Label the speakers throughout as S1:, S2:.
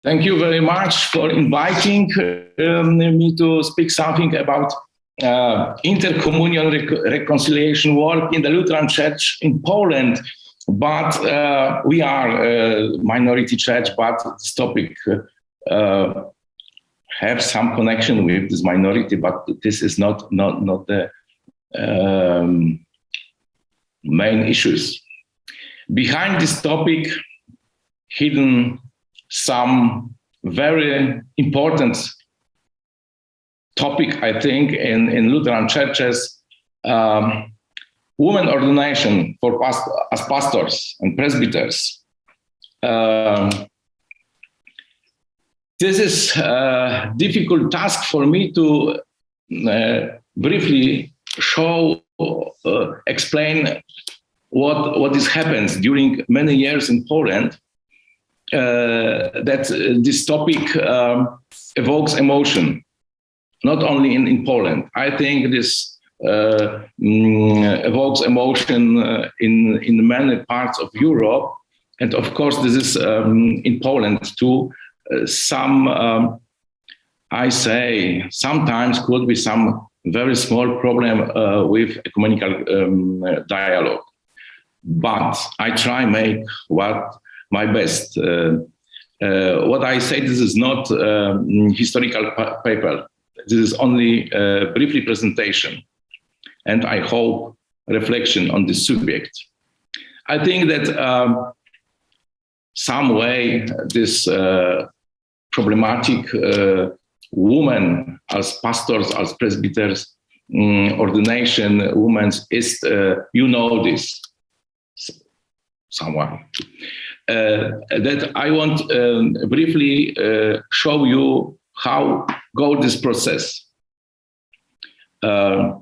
S1: Thank you very much for inviting me to speak something about intercommunal reconciliation work in the Lutheran Church in Poland. But we are a minority church, but this topic have some connection with this minority, but this is not the main issues. Behind this topic, hidden some very important topic, I think, in Lutheran churches, women ordination for as pastors and presbyters. This is a difficult task for me to briefly show, explain what this happens during many years in Poland. That this topic evokes emotion, not only in Poland. I think this evokes emotion in many parts of Europe, and of course this is in Poland too. I say sometimes could be some very small problem with ecumenical dialogue, but I try make my best. What I say, this is not historical paper. This is only a brief presentation, and I hope reflection on this subject. I think that some way this problematic women as pastors, as presbyters, ordination, women is, this someone. That I want briefly show you how go this process. The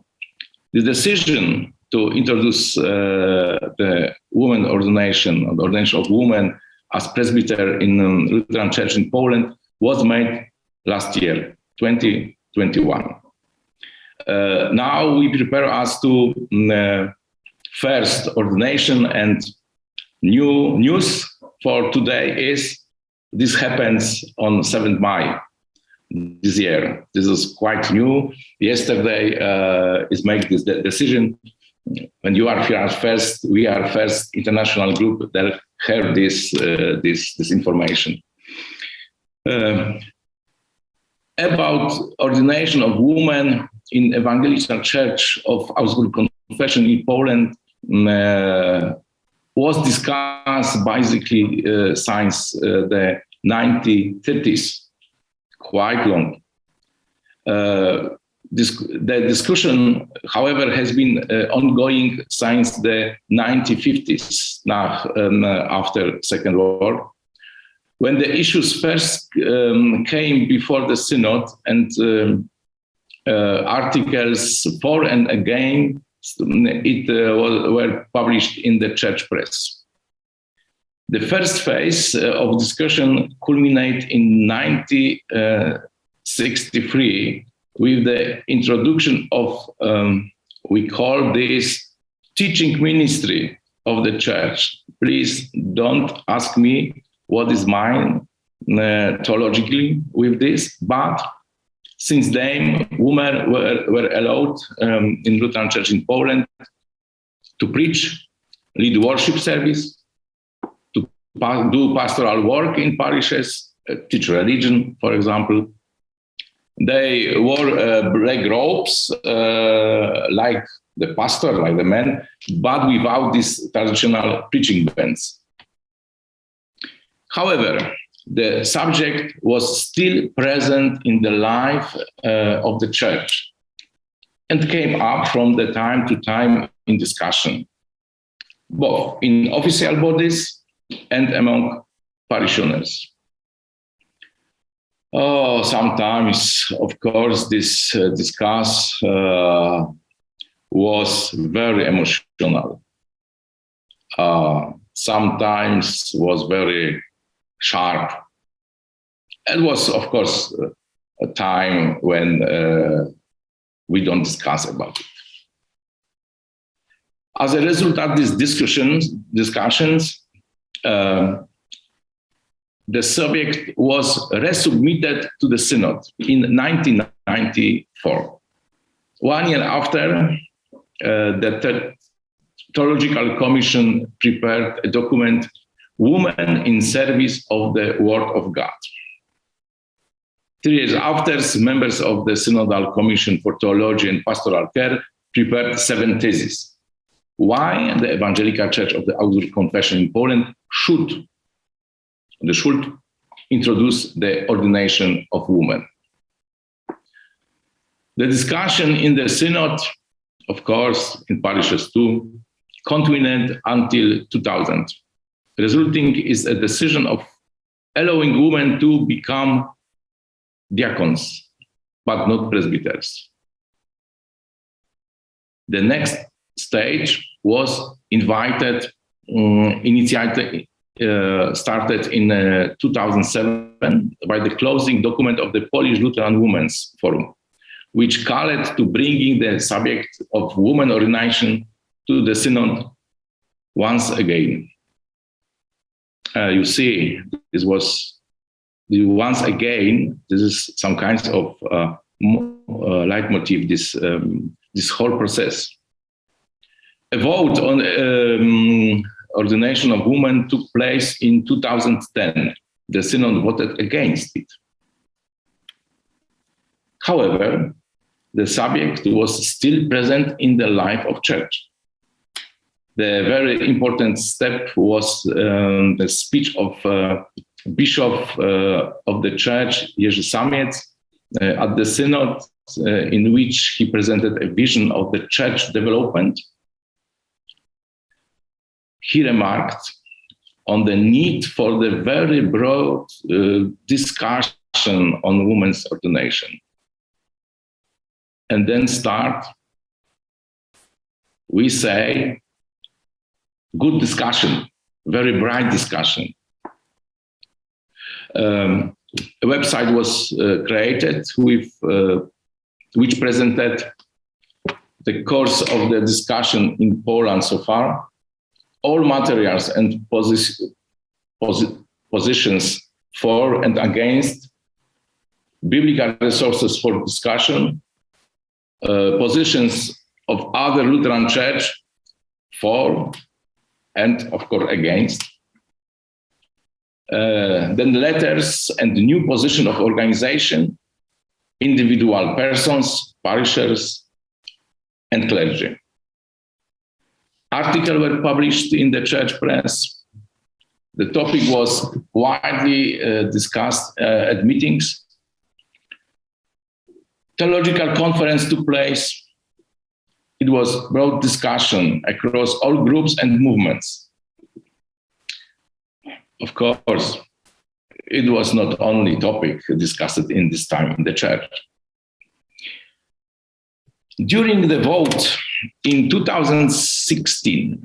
S1: decision to introduce the women ordination of women as presbyter in Lutheran Church in Poland was made last year, 2021. Now we prepare us to first ordination, and new news for today is this happens on 7th May this year. This is quite new. Yesterday is made this decision. When you are here first, we are first international group that heard this information. About ordination of women in Evangelical Church of Augsburg Confession in Poland was discussed basically since the 1930s, quite long. The discussion, however, has been ongoing since the 1950s, after Second War, when the issues first came before the Synod, and articles for and against were published in the church press. The first phase of discussion culminated in 1963 with the introduction of, we call this teaching ministry of the church. Please don't ask me what is mine theologically with this, but since then, women were allowed in Lutheran Church in Poland to preach, lead worship service, to do pastoral work in parishes, teach religion, for example. They wore black robes like the pastor, like the men, but without these traditional preaching bands. However, the subject was still present in the life of the church and came up from the time to time in discussion, both in official bodies and among parishioners. Sometimes, of course, this discuss was very emotional. Sometimes was very sharp. It was, of course, a time when we don't discuss about it. As a result of these discussions, the subject was resubmitted to the Synod in 1994. 1 year after, the Theological Commission prepared a document, Women in Service of the Word of God. 3 years after, members of the Synodal Commission for Theology and Pastoral Care prepared 7 theses. Why the Evangelical Church of the Auxiliary Confession in Poland should introduce the ordination of women. The discussion in the Synod, of course, in parishes too, continued until 2000, resulting is a decision of allowing women to become diacons, but not presbyters. The next stage was started in 2007 by the closing document of the Polish Lutheran Women's Forum, which called to bringing the subject of women ordination to the Synod once again. You see, this was the once again. This is some kinds of leitmotif. This whole process. A vote on ordination of women took place in 2010. The Synod voted against it. However, the subject was still present in the life of church. The very important step was the speech of Bishop of the Church, Jerzy Samiec, at the Synod, in which he presented a vision of the church development. He remarked on the need for the very broad discussion on women's ordination. And then we say, good discussion, very bright discussion. A website was created which presented the course of the discussion in Poland so far, all materials and positions for and against, biblical resources for discussion, positions of other Lutheran Church for and of course against, then letters and the new position of organization, individual persons, parishioners, and clergy. Articles were published in the church press. The topic was widely discussed at meetings. Theological conference took place. It was broad discussion across all groups and movements. Of course, it was not only topic discussed in this time in the church. During the vote in 2016,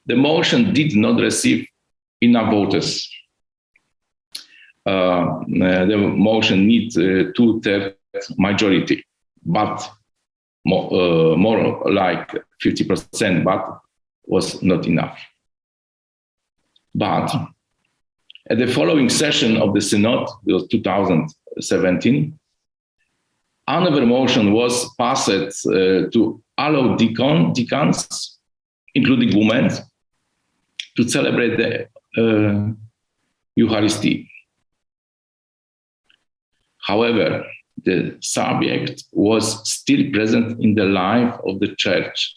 S1: the motion did not receive enough votes. The motion needs 2/3 majority, but more like 50%, but was not enough. But at the following session of the Synod, it was 2017, another motion was passed to allow deacons, including women, to celebrate the Eucharist. However, the subject was still present in the life of the church,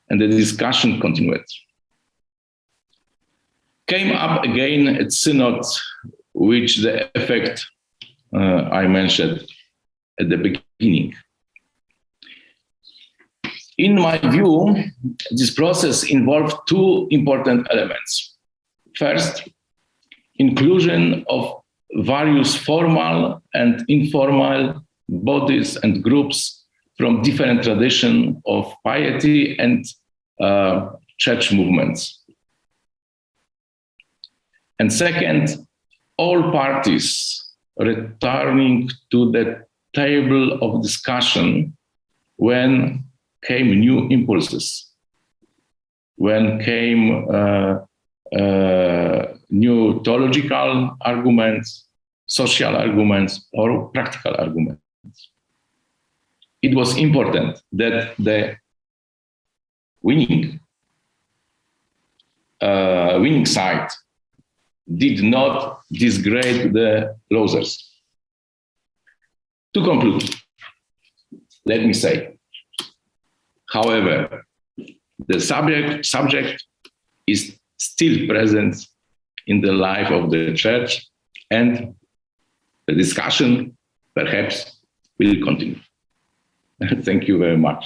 S1: and the discussion continued. Came up again at Synod, which the effect I mentioned at the beginning. In my view, this process involved 2 important elements. First, inclusion of various formal and informal bodies and groups from different traditions of piety and church movements. And second, all parties returning to the table of discussion when came new impulses, when came new theological arguments, social arguments, or practical arguments. It was important that the winning side did not disgrade the losers. To conclude, let me say, however, the subject is still present in the life of the church, and the discussion perhaps will continue. Thank you very much.